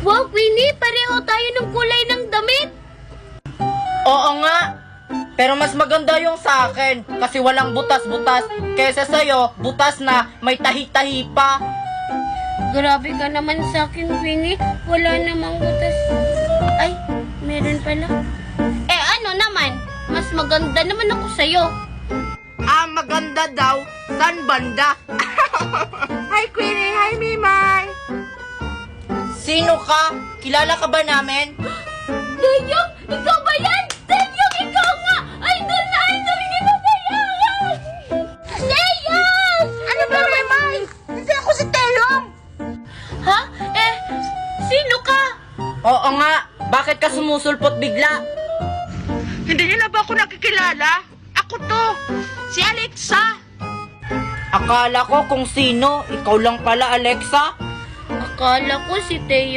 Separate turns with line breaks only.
Wow, Queenie, pareho tayo ng kulay ng damit.
Oo nga. Pero mas maganda yung sa akin kasi walang butas-butas kaysa sa'yo, butas na may tahi-tahi pa.
Grabe ka naman sa akin, Queenie. Wala namang butas. Ay, meron pala. Eh ano naman? Mas maganda naman ako sa'yo.
Maganda daw. San banda?
Hi, Queenie! Hi, Mimay!
Sino ka? Kilala ka ba namin?
Dayong, ikaw ba yan? Dayong, ikaw nga! Idol na idol kita sa'yo! Dayong!
Ano ba, Mimay? Hindi ako si Teyong!
Ha? Eh, sino ka?
Oo nga. Bakit ka sumusulpot bigla?
Hindi niyo na ba ako nakikilala? Ako to! Si Alexa!
Akala ko kung sino. Ikaw lang pala, Alexa.
Akala ko si Teo.